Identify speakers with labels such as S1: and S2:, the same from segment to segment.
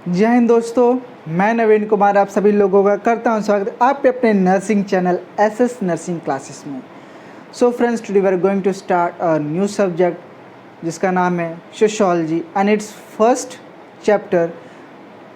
S1: जय हिंद दोस्तों, मैं नवीन कुमार आप सभी लोगों का करता हूं स्वागत आपके अपने nursing channel SS nursing classes में। So friends, today we are going to start a new subject जिसका नाम है sociology and it's first chapter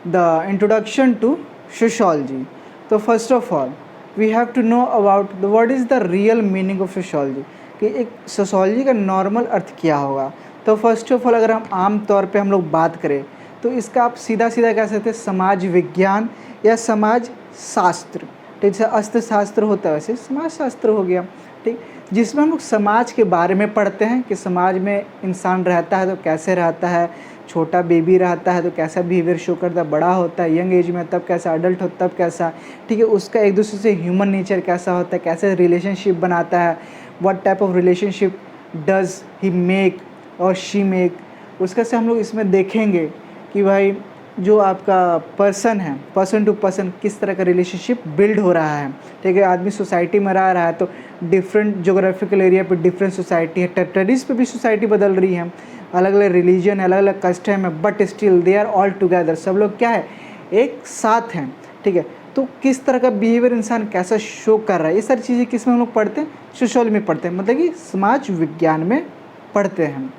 S1: the introduction to sociology. तो first of all we have to know about the what is the real meaning of sociology, कि एक sociology का normal अर्थ क्या होगा। तो फर्स्ट ऑफ ऑल अगर हम आम तौर पे हम लोग बात करें तो इसका आप सीधा सीधा कह सकते हैं समाज विज्ञान या समाज शास्त्र। ठीक, जैसे अर्थशास्त्र होता है वैसे समाज शास्त्र हो गया। ठीक, जिसमें हम लोग समाज के बारे में पढ़ते हैं कि समाज में इंसान रहता है तो कैसे रहता है, छोटा बेबी रहता है तो कैसा बिहेवियर शो करता है, बड़ा होता है यंग एज में तब कैसा, अडल्ट हो तब कैसा। ठीक है, उसका एक दूसरे से ह्यूमन नेचर कैसा होता है, कैसे रिलेशनशिप बनाता है, what type of relationship does he make और शी मेक। उसका से हम लोग इसमें देखेंगे कि भाई जो आपका पर्सन है, पर्सन टू पर्सन किस तरह का रिलेशनशिप बिल्ड हो रहा है। ठीक है, आदमी सोसाइटी में रह रहा है तो डिफरेंट जोग्राफिकल एरिया पे डिफरेंट सोसाइटी है, टेरिटरीज पे भी सोसाइटी बदल रही है, अलग अलग रिलीजन अलग अलग कस्टम है, but still they are all together, सब लोग क्या है एक साथ हैं। ठीक है, तो किस तरह का बिहेवियर इंसान कैसा शो कर रहा है, ये सारी चीज़ें किस में हम लोग पढ़ते हैं, सोशियोलॉजी में पढ़ते हैं, मतलब कि समाज विज्ञान में पढ़ते हैं।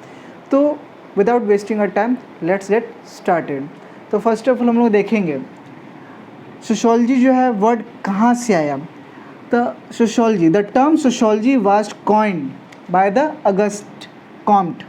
S1: तो without wasting a time let's get started. तो फर्स्ट ऑफ ऑल हम लोग देखेंगे सोशियोलॉजी जो है वर्ड कहाँ से आया। तो sociology, the term sociology was coined by the Auguste Comte.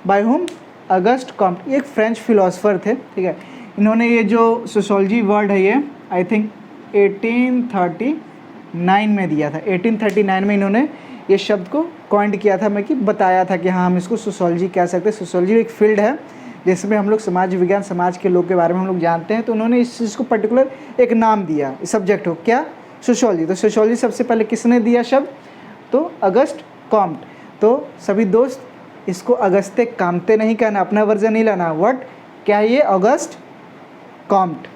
S1: By whom? Auguste Comte. ये एक फ्रेंच फिलोसफर थे। ठीक है, इन्होंने ये जो सोशियोलॉजी वर्ड है ये आई थिंक 1839 में दिया था। 1839 में इन्होंने ये शब्द को कॉइंड किया था, मैं कि बताया था कि हाँ हम इसको सोशियोलॉजी कह सकते हैं। सोशियोलॉजी एक फील्ड है जिसमें हम लोग समाज विज्ञान, समाज के लोग के बारे में हम लोग जानते हैं। तो उन्होंने इस चीज़ को पर्टिकुलर एक नाम दिया, इस सब्जेक्ट को, क्या, सोशियोलॉजी। तो सोशियोलॉजी सबसे पहले किसने दिया शब्द, तो अगस्ट कॉम्ट। तो सभी दोस्त इसको अगस्ते कामते नहीं कहना, अपना वर्जन नहीं लाना, व्हाट क्या ये अगस्ट कॉम्ट।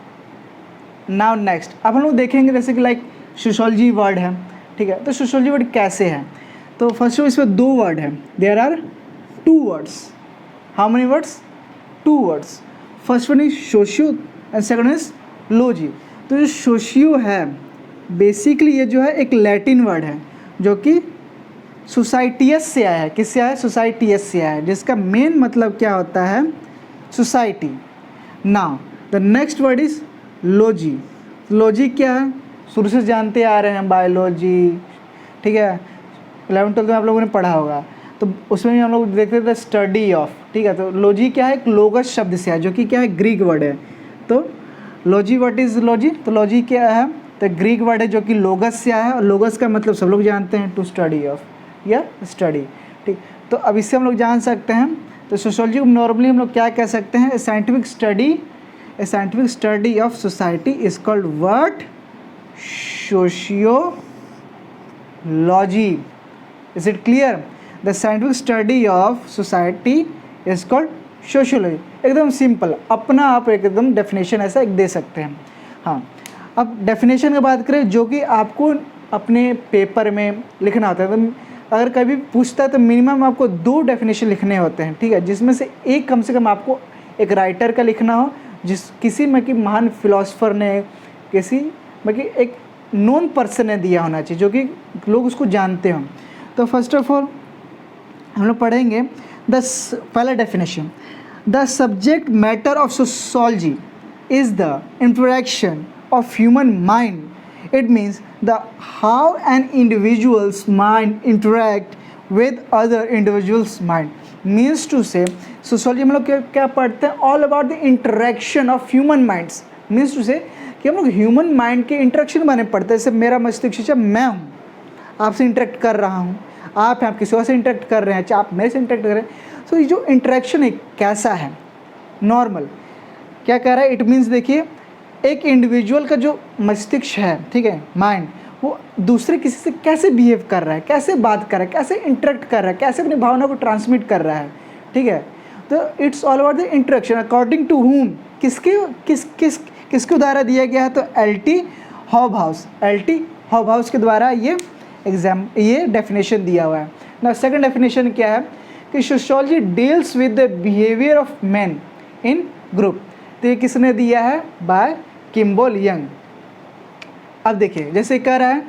S1: नाउ नेक्स्ट अब हम लोग देखेंगे जैसे कि लाइक सोशियोलॉजी वर्ड है। ठीक है, तो सोशियोलॉजी वर्ड कैसे है। तो फर्स्ट ऑफ इसमें दो वर्ड हैं, there are two words. How many words, two words. First one is socio and second is logy. तो जो सोशियो है बेसिकली ये जो है एक लैटिन वर्ड है जो कि सोसाइटियस से आया है। किससे आया है, सोसाइटियस से आया है, जिसका मेन मतलब क्या होता है, society. Now the next word is logy. Logy क्या है, शुरू से जानते आ रहे हैं बायोलॉजी। ठीक है, 11th-12th में आप लोगों ने पढ़ा होगा, तो उसमें भी हम लोग देखते थे स्टडी ऑफ। ठीक है, तो लॉजी क्या है, एक लोगस शब्द से है जो कि क्या है, ग्रीक वर्ड है। तो लॉजी, व्हाट इज लॉजी, तो लॉजी क्या है, तो ग्रीक वर्ड है जो कि लोगस से आया है, और लोगस का मतलब सब लोग जानते हैं, टू स्टडी ऑफ या स्टडी। ठीक, तो अब इससे हम लोग जान सकते हैं। तो सोशियोलॉजी को नॉर्मली हम लोग क्या कह सकते हैं, scientific study of society is called what, sociology. Is it clear, the scientific study of society is called sociology. एकदम सिंपल, अपना आप एकदम डेफिनेशन ऐसा एक दे सकते हैं। हाँ, अब डेफिनेशन की बात करें जो कि आपको अपने पेपर में लिखना होता है, तो अगर कभी पूछता है तो मिनिमम आपको 2 डेफिनेशन लिखने होते हैं। ठीक है, जिसमें से एक कम से कम आपको एक राइटर का लिखना हो, जिस किसी में कि महान फिलोसफर ने, किसी में कि एक नोन पर्सन ने दिया होना चाहिए जो कि लोग उसको जानते हों। तो फर्स्ट ऑफ ऑल हम लोग पढ़ेंगे पहला definition, the subject matter of sociology is the interaction of human mind. It means the how an individuals mind interact with other individuals mind. Means to say sociology में लोग क्या पढ़ते हैं, all about the interaction of human minds. Means to say कि हम लोग human mind के interaction बारे में पढ़ते हैं। जैसे मेरा मस्तिष्क, मैं हूँ, आपसे इंटरेक्ट कर रहा हूँ, आप हैं, आप किसी और से इंटरेक्ट कर रहे हैं, चाहे आप मेरे से इंटरेक्ट कर रहे हैं। सो ये जो इंटरेक्शन है कैसा है, नॉर्मल क्या कह रहा है, इट मीन्स देखिए एक इंडिविजुअल का जो मस्तिष्क है, ठीक है, माइंड, वो दूसरे किसी से कैसे बिहेव कर रहा है, कैसे बात कर रहा है, कैसे इंटरेक्ट कर रहा है, कैसे अपनी भावना को ट्रांसमिट कर रहा है। ठीक है, तो it's all about the interaction according to whom. किसके द्वारा दिया गया है, तो एल.टी. हॉबहाउस। एल.टी. हॉबहाउस के द्वारा ये डेफिनेशन दिया हुआ है। ना सेकंड डेफिनेशन क्या है कि sociology deals with the behaviour of man in group. तो ये किसने दिया है? By Kimball Young. अब देखिए जैसे कह रहा है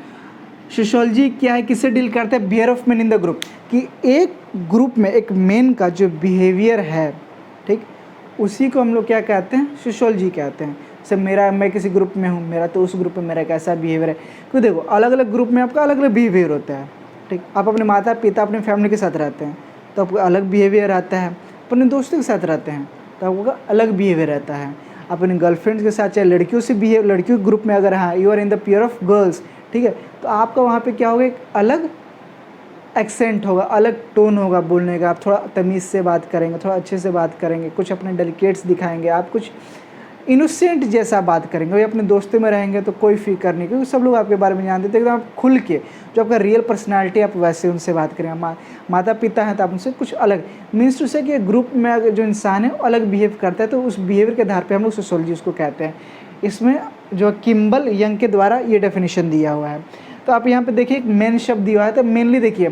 S1: सोशियोलॉजी क्या है, किससे डील करता है? Behaviour of main in the group, कि एक ग्रुप में एक मेन का जो बिहेवियर है, ठीक, उसी को हम लोग क्या कहते हैं? सोशियोलॉजी कहते हैं। जैसे मैं किसी ग्रुप में हूँ, मेरा तो उस ग्रुप में मेरा कैसा बिहेवियर है, क्योंकि देखो अलग अलग ग्रुप में आपका अलग अलग बिहेवियर होता है, ठीक। आप अपने माता पिता अपनी फैमिली के साथ रहते हैं तो आपका अलग बिहेवियर आता है, अपने दोस्तों के साथ रहते हैं तो आपका अलग बिहेवियर रहता है, अपने गर्लफ्रेंड्स के साथ, चाहे लड़कियों से लड़कियों के ग्रुप में अगर हाँ you are in the pair of girls, ठीक है, तो आपका वहाँ पे क्या होगा? एक अलग एक्सेंट होगा, अलग टोन होगा बोलने का, आप थोड़ा तमीज़ से बात करेंगे, थोड़ा अच्छे से बात करेंगे, कुछ अपने डेलिकेट्स दिखाएंगे, आप कुछ इनोसेंट जैसा बात करेंगे। वही अपने दोस्तों में रहेंगे तो कोई फिक्र नहीं, क्योंकि सब लोग आपके बारे में जानते थे, एकदम आप खुल के जो आपका रियल पर्सनालिटी आप वैसे उनसे बात करेंगे। माता पिता हैं तो आप उनसे कुछ अलग, मीन्स टू से कि ग्रुप में अगर जो इंसान है वो अलग बिहेव करता है, तो उस बिहेवियर के आधार पर हम लोग सोशियोलॉजी उसको कहते हैं। इसमें जो किम्बल यंग के द्वारा ये डेफिनेशन दिया हुआ है। तो आप यहाँ पे देखिए एक मेन शब्द दिया हुआ है, तो मेनली देखिए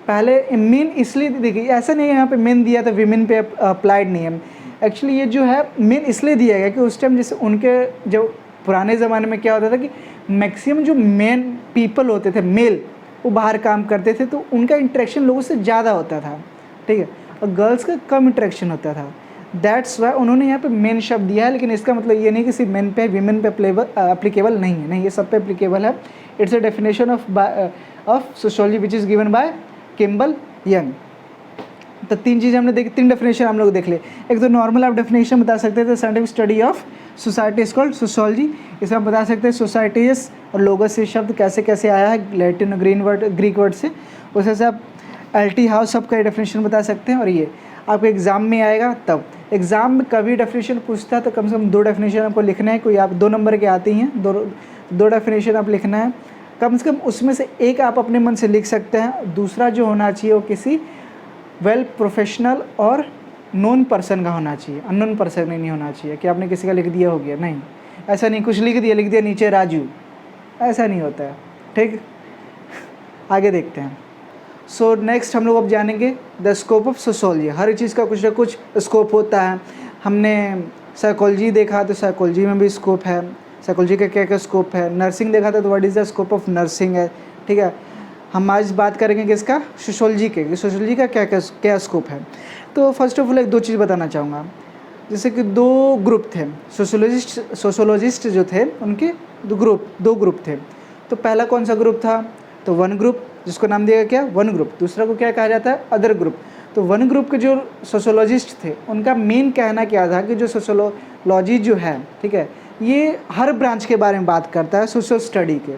S1: पहले मेन इसलिए देखिए, ऐसा नहीं है यहाँ पे मेन दिया तो विमेन पे अप्लाइड नहीं है। एक्चुअली ये जो है मेन इसलिए दिया गया कि उस टाइम जैसे उनके जो पुराने ज़माने में क्या होता था कि मैक्सिमम जो मेन पीपल होते थे, मेल, वो बाहर काम करते थे तो उनका इंटरेक्शन लोगों से ज़्यादा होता था, ठीक है, और गर्ल्स का कम इंटरेक्शन होता था। दैट्स वाई उन्होंने यहाँ पे मेन शब्द दिया है, लेकिन इसका मतलब ये नहीं कि सिर्फ मेन पे विमेन पे अप्लीकेबल नहीं है, नहीं, ये सब पे अप्लीकेबल है। It's a definition of sociology which is given by Kimball Young. तो तीन चीज़ें हमने देखी, तीन डेफिनेशन हम लोग देख ले। एक तो नॉर्मल आप डेफिनेशन बता सकते थे, scientific study of society is called sociology. इसमें आप बता सकते हैं सोसाइटीज और लोगोस से शब्द कैसे कैसे आया है, लैटिन ग्रीक वर्ड से, उससे से आप एल्टी हाउस सबका डेफिनेशन बता सकते हैं। और ये आपको एग्जाम में आएगा, तब एग्जाम में कभी डेफिनेशन पूछता है तो कम से कम 2 डेफिनेशन आपको लिखना है, कोई आप 2 नंबर के आती हैं, दो डेफिनेशन आप लिखना है कम से कम, उसमें से एक आप अपने मन से लिख सकते हैं, दूसरा जो होना चाहिए वो किसी वेल प्रोफेशनल और नोन पर्सन का होना चाहिए, अननोन पर्सन नहीं होना चाहिए कि आपने किसी का लिख दिया हो गया, नहीं, ऐसा नहीं, कुछ लिख दिया नीचे राजू, ऐसा नहीं होता है, ठीक। आगे देखते हैं। सो नेक्स्ट हम लोग अब जानेंगे द स्कोप ऑफ सोशियोलॉजी। हर चीज़ का कुछ ना कुछ स्कोप होता है। हमने साइकोलॉजी देखा तो साइकोलॉजी में भी स्कोप है, साइकोलॉजी का क्या क्या स्कोप है। नर्सिंग देखा था तो what is the scope of nursing है, ठीक है। हम आज बात करेंगे किसका? सोशियोलॉजी के, कि सोशियोलॉजी का क्या क्या स्कोप है। तो फर्स्ट ऑफ ऑल एक 2 चीज़ बताना चाहूँगा। जैसे कि 2 ग्रुप थे, सोशियोलॉजिस्ट जो थे उनके 2 ग्रुप थे। तो पहला कौन सा ग्रुप था? तो 1 ग्रुप, जिसको नाम दिया गया 1 ग्रुप। दूसरा को क्या कहा जाता है? Other group. तो 1 ग्रुप के जो सोशियोलॉजिस्ट थे उनका मेन कहना क्या था कि जो सोशियोलॉजी जो है, ठीक है, ये हर ब्रांच के बारे में बात करता है, सोशल स्टडी के,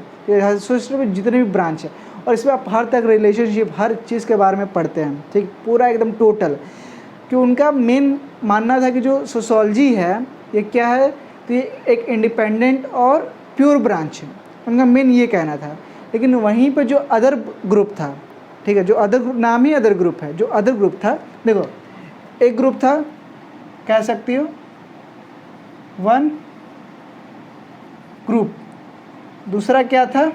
S1: सोशल स्टडी में जितने भी ब्रांच है, और इसमें आप हर तक रिलेशनशिप हर चीज़ के बारे में पढ़ते हैं, ठीक, पूरा एकदम टोटल। कि उनका मेन मानना था कि जो सोशियोलॉजी है ये क्या है, तो ये एक इंडिपेंडेंट और प्योर ब्रांच है, उनका मेन ये कहना था। लेकिन वहीं पर जो अदर ग्रुप था, ठीक है, जो अदर ग्रुप, नाम ही अदर ग्रुप है, जो अदर ग्रुप था, देखो एक ग्रुप था, कह सकती हो 1 ग्रुप, दूसरा क्या था?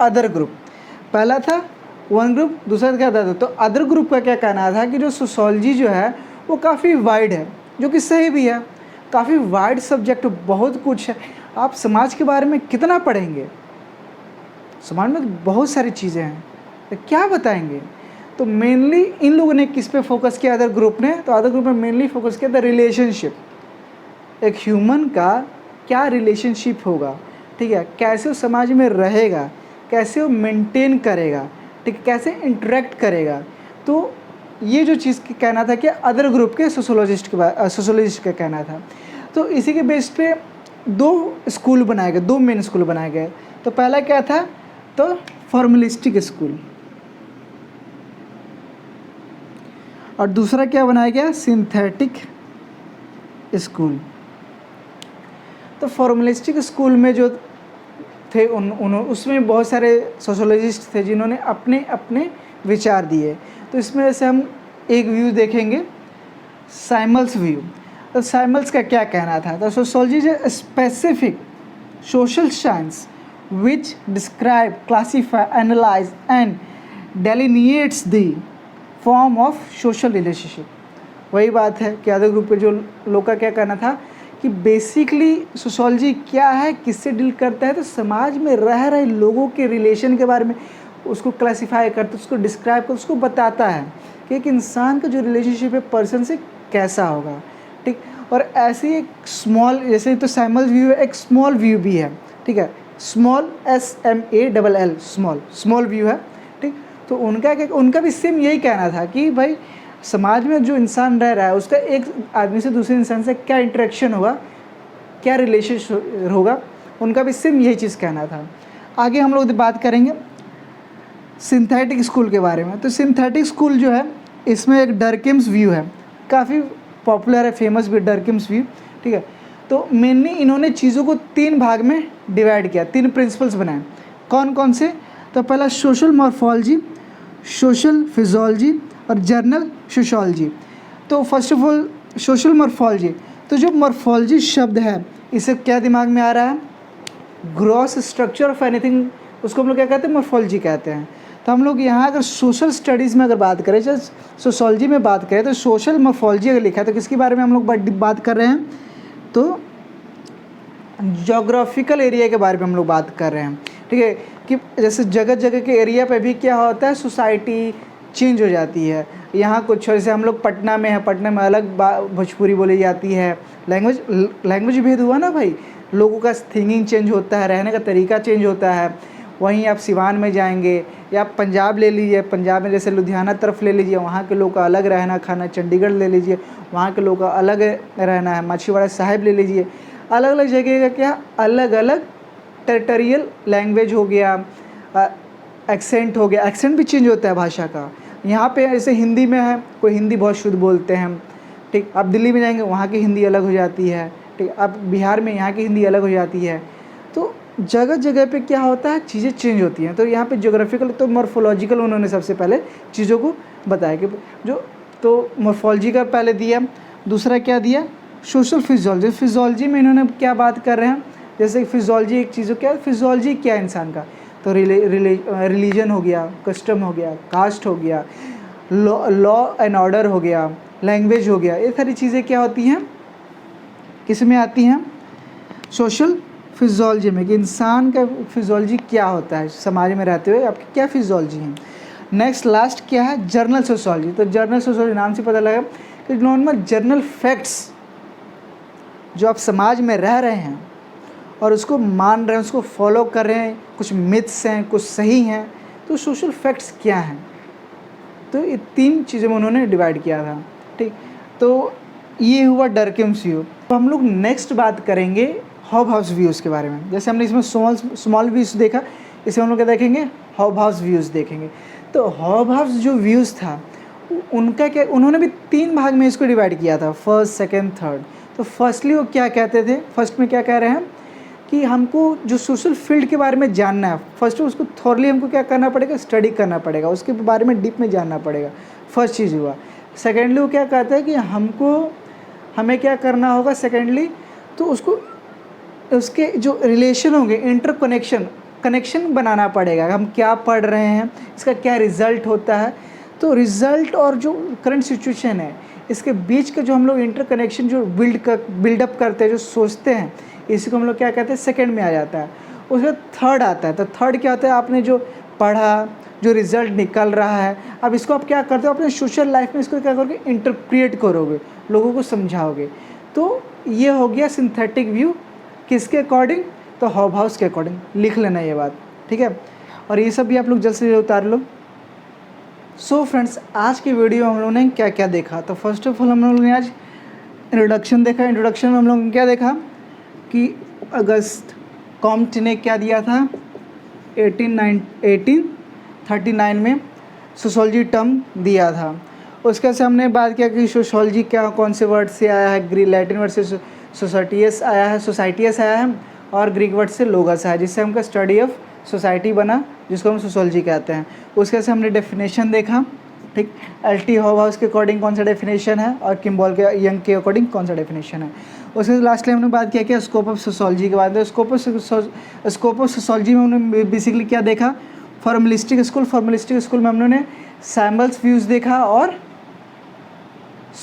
S1: Other group. पहला था 1 ग्रुप, दूसरा क्या था? तो अदर ग्रुप का क्या कहना था कि जो सोशियोलॉजी जो है वो काफ़ी वाइड है, जो कि सही भी है, काफ़ी वाइड सब्जेक्ट, बहुत कुछ है। आप समाज के बारे में कितना पढ़ेंगे, समाज में बहुत सारी चीज़ें हैं, तो क्या बताएंगे। तो मेनली इन लोगों ने किस पे फोकस किया? अदर ग्रुप ने, तो अदर ग्रुप ने मेनली फोकस किया था रिलेशनशिप, एक ह्यूमन का क्या रिलेशनशिप होगा, ठीक है, कैसे वो समाज में रहेगा, कैसे वो मेंटेन करेगा, ठीक है, कैसे इंटरेक्ट करेगा। तो ये जो चीज़ कहना था कि अदर ग्रुप के सोशियोलॉजिस्ट का कहना था। तो इसी के बेस पे 2 स्कूल बनाए गए, 2 मेन स्कूल बनाए गए। तो पहला क्या था? तो फॉर्मलिस्टिक स्कूल, और दूसरा क्या बनाया गया? Synthetic school. तो फॉर्मलिस्टिक स्कूल में जो थे उसमें बहुत सारे सोशियोलॉजिस्ट थे जिन्होंने अपने अपने विचार दिए। तो इसमें से हम एक व्यू देखेंगे, साइमल्स व्यू। तो साइमल्स का क्या कहना था? तो sociology is a specific social science which describe, classify, analyse and delineates the form of social relationship. वही बात है कि अदर ग्रुप के जो लोग का क्या कहना था कि बेसिकली सोशोलॉजी क्या है, किससे डील करता है, तो समाज में रह रहे लोगों के रिलेशन के बारे में उसको क्लासिफाई करता है, उसको डिस्क्राइब कर, उसको बताता है कि एक इंसान का जो रिलेशनशिप है पर्सन से कैसा होगा, ठीक। और ऐसे ही एक स्मॉल, जैसे तो सैमुअल व्यू है, एक स्मॉल व्यू भी है, ठीक है, स्मॉल SMALL स्मॉल व्यू है, ठीक। तो उनका क्या, उनका भी सेम यही कहना था कि भाई समाज में जो इंसान रह रहा है उसका एक आदमी से दूसरे इंसान से क्या इंटरेक्शन होगा, क्या रिलेशन होगा, उनका भी सेम यही चीज़ कहना था। आगे हम लोग बात करेंगे सिंथेटिक स्कूल के बारे में। तो सिंथेटिक स्कूल जो है इसमें एक डर्किम्स व्यू है, काफ़ी पॉपुलर है, फेमस भी डर्किम्स व्यू, ठीक है। तो मेनली इन्होंने चीज़ों को 3 भाग में डिवाइड किया, 3 प्रिंसिपल्स बनाए। कौन कौन से? तो पहला सोशल मॉर्फोलॉजी, सोशल फिजियोलॉजी और जर्नल सोशियोलॉजी। तो first of all social morphology, तो जो मॉर्फोलॉजी शब्द है इसे क्या दिमाग में आ रहा है? ग्रॉस स्ट्रक्चर ऑफ एनीथिंग, उसको हम लोग क्या कहते हैं? मॉर्फोलॉजी कहते हैं। तो हम लोग यहाँ अगर सोशल स्टडीज़ में अगर बात करें, जैसे सोशोलॉजी में बात करें, तो सोशल मॉर्फोलॉजी अगर लिखा है तो किसके बारे में हम लोग बात कर रहे हैं? तो जोग्राफिकल एरिया के बारे में हम लोग बात कर रहे हैं, ठीक है। कि जैसे जगह जगह के एरिया पे भी क्या होता है, सोसाइटी चेंज हो जाती है। यहाँ कुछ जैसे हम लोग पटना में है, पटना में अलग भोजपुरी बोली जाती है, लैंग्वेज भेद हुआ ना भाई, लोगों का थिंकिंग चेंज होता है, रहने का तरीका चेंज होता है। वहीं आप सिवान में जाएंगे या आप पंजाब ले लीजिए, पंजाब में जैसे लुधियाना तरफ ले लीजिए, वहाँ के लोग का अलग रहना खाना, चंडीगढ़ ले लीजिए, वहाँ के लोग का अलग रहना है, माछीवाड़ा साहिब ले लीजिए, अलग अलग जगह का क्या अलग अलग टेरिटोरियल लैंग्वेज हो गया, एक्सेंट हो गया, एक्सेंट भी चेंज होता है भाषा का। यहाँ पे जैसे हिंदी में है, कोई हिंदी बहुत शुद्ध बोलते हैं, ठीक। आप दिल्ली में जाएंगे वहाँ की हिंदी अलग हो जाती है, ठीक। आप बिहार में यहाँ की हिंदी अलग हो जाती है। तो जगह जगह पे क्या होता है, चीज़ें चेंज होती हैं। तो यहाँ पे ज्योग्राफिकल तो मॉर्फोलॉजिकल उन्होंने सबसे पहले चीज़ों को बताया कि जो तो मॉर्फोलॉजी का पहले दिया, दूसरा क्या दिया? Social physiology. फिजियोलॉजी में इन्होंने क्या बात कर रहे हैं, जैसे फिजियोलॉजी एक चीज़ क्या है, फिजियोलॉजी क्या है इंसान का, तो रिलीजन हो गया, कस्टम हो गया, कास्ट हो गया, लॉ एंड ऑर्डर हो गया, लैंग्वेज हो गया, ये सारी चीज़ें क्या होती हैं, किस में आती हैं? सोशल फिजियोलॉजी में, कि इंसान का फिजियोलॉजी क्या होता है, समाज में रहते हुए आपकी क्या फिजियोलॉजी है। नेक्स्ट लास्ट क्या है? Journal sociology. तो जर्नल सोशियोलॉजी नाम से पता लगा कि नॉर्मल जर्नल फैक्ट्स जो आप समाज में रह रहे हैं और उसको मान रहे हैं, उसको फॉलो कर रहे हैं, कुछ मिथ्स हैं, कुछ सही हैं, तो सोशल फैक्ट्स क्या हैं। तो ये 3 चीज़ों में उन्होंने डिवाइड किया था, ठीक। तो ये हुआ डर्किम्स व्यू। तो हम लोग नेक्स्ट बात करेंगे हॉबहाउस व्यूज़ के बारे में। जैसे हमने इसमें स्मॉल व्यूज़ देखा, इसे हम लोग क्या देखेंगे? हॉबहाउस व्यूज़ देखेंगे। तो हॉबहाउस जो व्यूज़ था उनका क्या, उन्होंने भी 3 भाग में इसको डिवाइड किया था, फर्स्ट, सेकेंड, थर्ड। तो फर्स्टली वो क्या कहते थे, फर्स्ट में क्या कह रहे हैं कि हमको जो सोशल फील्ड के बारे में जानना है, फर्स्ट उसको थॉरली हमको क्या करना पड़ेगा? स्टडी करना पड़ेगा, उसके बारे में डीप में जानना पड़ेगा, फर्स्ट चीज़ हुआ। सेकेंडली वो क्या कहता है कि हमें क्या करना होगा सेकेंडली, तो उसके जो रिलेशन होंगे, कनेक्शन बनाना पड़ेगा, हम क्या पढ़ रहे हैं, इसका क्या रिज़ल्ट होता है। तो रिज़ल्ट और जो करंट सिचुएशन है इसके बीच का जो हम लोग इंटरकनेक्शन जो बिल्डअप करते हैं, जो सोचते हैं, इसी को हम लोग क्या कहते हैं? सेकंड में आ जाता है। उसके थर्ड आता है। तो थर्ड क्या होता है? आपने जो पढ़ा, जो रिज़ल्ट निकल रहा है, अब इसको आप क्या करते हो अपने सोशल लाइफ में, इसको क्या करोगे? इंटरप्रिएट करोगे, लोगों को समझाओगे। तो ये हो गया सिंथेटिक व्यू, किसके अकॉर्डिंग? तो हॉबहाउस के अकॉर्डिंग। लिख लेना ये बात, ठीक है। और ये सब भी आप लोग जल्द से जल्द उतार लो। सो फ्रेंड्स, आज की वीडियो हम लोगों ने क्या क्या देखा? तो फर्स्ट ऑफ ऑल हम लोगों ने आज इंट्रोडक्शन देखा। इंट्रोडक्शन में हम लोगों ने क्या देखा कि अगस्त कॉम्ट ने क्या दिया था 1839 में सोशोलॉजी टर्म दिया था। उसके से हमने बात किया कि सोशोलॉजी क्या, कौन से वर्ड से आया है, लैटिन वर्ड से सोसाइटियस आया है और ग्रीक वर्ड से लोगस आया है, जिससे हमका स्टडी ऑफ सोसाइटी बना, जिसको हम सोशोलॉजी कहते हैं। उसके से हमने डेफिनेशन देखा, ठीक। एल.टी. हॉबहाउस के अकॉर्डिंग कौन सा डेफिनेशन है और किम्बॉल के यंग के अकॉर्डिंग कौन सा डेफिनेशन है। उसके लास्टली हमने बात किया कि स्कोप ऑफ सोशोलॉजी के बाद में। स्कोप ऑफ सोशोलॉजी में हमने बेसिकली क्या देखा? फॉर्मलिस्टिक स्कूल में हमने सैम्बल्स व्यूज़ देखा और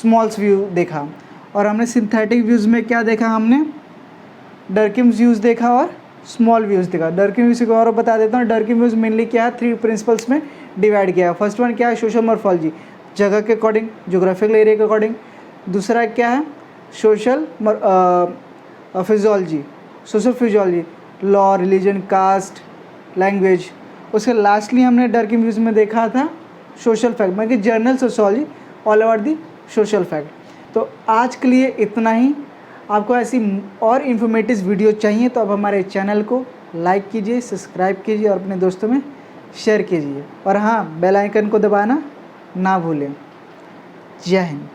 S1: स्मॉल्स व्यू देखा। और हमने सिंथेटिक व्यूज़ में क्या देखा, हमने डर्किम्स व्यूज़ देखा और स्मॉल व्यूज़ देखा। डर्किम व्यूज़ को और बता देता हूँ। डर्किम व्यूज़ मेनली क्या है, 3 प्रिंसिपल्स में डिवाइड किया है। फर्स्ट वन क्या है, सोशल मॉर्फोलॉजी, जगह के अकॉर्डिंग, जोग्राफिकल एरिया के अकॉर्डिंग। दूसरा क्या है, social physiology, social physiology, law, religion, caste, language. उसके लास्टली हमने डर्किम व्यूज़ में देखा था सोशल फैक्ट, मतलब कि journal sociology, all over the social fact. तो आज के लिए इतना ही। आपको ऐसी और इन्फॉर्मेटिव वीडियो चाहिए तो आप हमारे चैनल को लाइक कीजिए, सब्सक्राइब कीजिए और अपने दोस्तों में शेयर कीजिए। और हाँ, बेल आइकन को दबाना ना भूलें। जय हिंद।